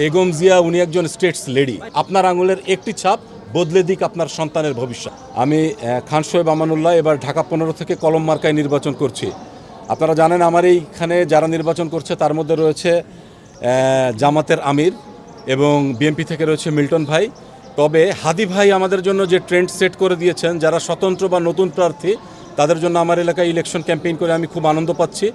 বেগম জিয়া উনি একজন states lady. আপনার আঙুলের একটি ছাপ বদলে দিক আপনার সন্তানের ভবিষ্যৎ। আমি খান শোয়েব আমানুল্লাহ এবার ঢাকা 15 থেকে কলম মার্কায় নির্বাচন করছি। আপনারা জানেন আমার এইখানে যারা নির্বাচন করছে তার মধ্যে রয়েছে জামাতের আমির এবং বিএনপি থেকে রয়েছে মিল্টন ভাই। তবে হাদি ভাই আমাদের জন্য যে ট্রেন্ড সেট করে দিয়েছেন, যারা স্বতন্ত্র বা নতুন প্রার্থী তাদের জন্য আমার এলাকায় ইলেকশন ক্যাম্পেইন করে আমি খুব আনন্দ পাচ্ছি,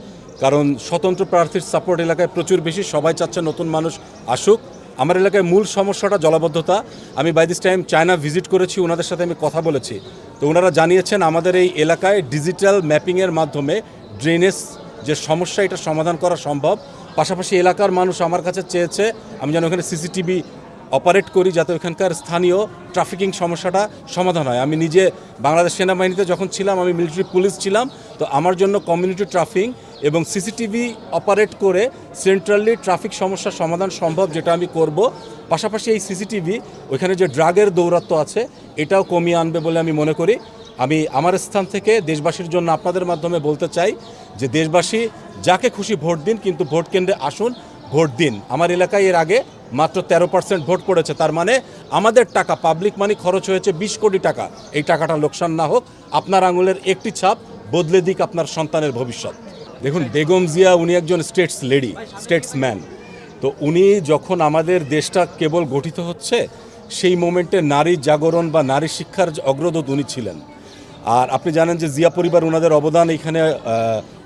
কারণ স্বতন্ত্র প্রার্থীর সাপোর্ট এলাকায় প্রচুর বেশি। সবাই চাচ্ছে নতুন মানুষ আসুক। আমার এলাকায় মূল সমস্যাটা জলাবদ্ধতা। আমি by this time China visit করেছি, ওনাদের সাথে আমি কথা বলেছি। তো ওনারা জানিয়েছেন আমাদের এই এলাকায় ডিজিটাল ম্যাপিংয়ের মাধ্যমে ড্রেনেজ যে সমস্যা এটা সমাধান করা সম্ভব। পাশাপাশি এলাকার মানুষ আমার কাছে চেয়েছে আমি যেন ওখানে সিসিটিভি অপারেট করি, যাতে ওখানকার স্থানীয় ট্রাফিকিং সমস্যাটা সমাধান হয়। আমি নিজে বাংলাদেশ সেনাবাহিনীতে যখন ছিলাম আমি মিলিটারি পুলিশ ছিলাম, তো আমার জন্য কমিউনিটি ট্রাফিং এবং সিসিটিভি অপারেট করে সেন্ট্রালি ট্রাফিক সমস্যার সমাধান সম্ভব, যেটা আমি করব। পাশাপাশি এই সিসিটিভি ওইখানে যে ড্রাগের দৌরাত্ম্য আছে এটাও কমিয়ে আনবে বলে আমি মনে করি। আমি আমার স্থান থেকে দেশবাসীর জন্য আপনাদের মাধ্যমে বলতে চাই যে দেশবাসী যাকে খুশি ভোট দিন, কিন্তু ভোট কেন্দ্রে আসুন, ভোট দিন। আমার এলাকায় এর আগে মাত্র 13% ভোট পড়েছে, তার মানে আমাদের টাকা পাবলিক মানি খরচ হয়েছে 20 কোটি টাকা। এই টাকাটা লোকসান না হোক। আপনার আঙুলের একটি ছাপ বদলে দিক আপনার সন্তানের ভবিষ্যৎ। দেখুন, বেগম জিয়া উনি একজন স্টেটস লেডি, স্টেটসম্যান। তো উনি যখন আমাদের দেশটা কেবল গঠিত হচ্ছে সেই মোমেন্টে নারী জাগরণ বা নারী শিক্ষার অগ্রদূত উনি ছিলেন। আর আপনি জানেন যে জিয়া পরিবার ওনাদের অবদান এখানে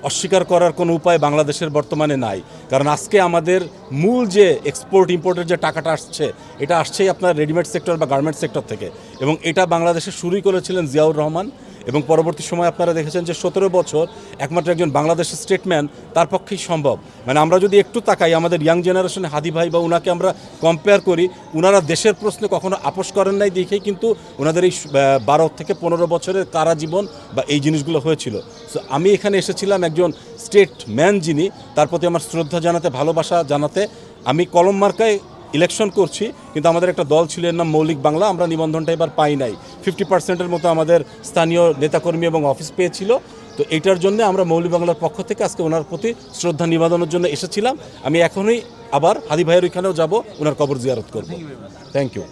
অস্বীকার করার কোনো উপায় বাংলাদেশের বর্তমানে নাই। কারণ আজকে আমাদের মূল যে এক্সপোর্ট ইম্পোর্টের যে টাকাটা আসছে, এটা আসছেই আপনার রেডিমেড সেক্টর বা গার্মেন্ট সেক্টর থেকে, এবং এটা বাংলাদেশে শুরুই করেছিলেন জিয়াউর রহমান। এবং পরবর্তী সময় আপনারা দেখেছেন যে 17 বছর একমাত্র একজন বাংলাদেশের স্টেটম্যান, তার পক্ষেই সম্ভব। মানে আমরা যদি একটু তাকাই আমাদের ইয়াং জেনারেশনে হাদি ভাই বা উনাকে আমরা কম্পেয়ার করি, উনারা দেশের প্রশ্নে কখনো আপোষ করেন নাই দেখেই কিন্তু ওনাদের এই 12 থেকে 15 বছরের কারা জীবন বা এই জিনিসগুলো হয়েছিল। সো আমি এখানে এসেছিলাম একজন স্টেটম্যান যিনি, তার প্রতি আমার শ্রদ্ধা জানাতে, ভালোবাসা জানাতে। আমি কলম মার্কায় ইলেকশন করছি, কিন্তু আমাদের একটা দল ছিল, এর নাম মৌলিক বাংলা। আমরা নিবন্ধনটা এবার পাই নাই। 50%-এর মতো আমাদের স্থানীয় নেতাকর্মী এবং অফিস পেয়েছিল। তো এইটার জন্য আমরা মৌলিক বাংলার পক্ষ থেকে আজকে ওনার প্রতি শ্রদ্ধা নিবেদনের জন্য এসেছিলাম। আমি এখনই আবার হাদি ভাইয়ের ওইখানেও যাব, ওনার কবর জিয়ারত করব। Thank you.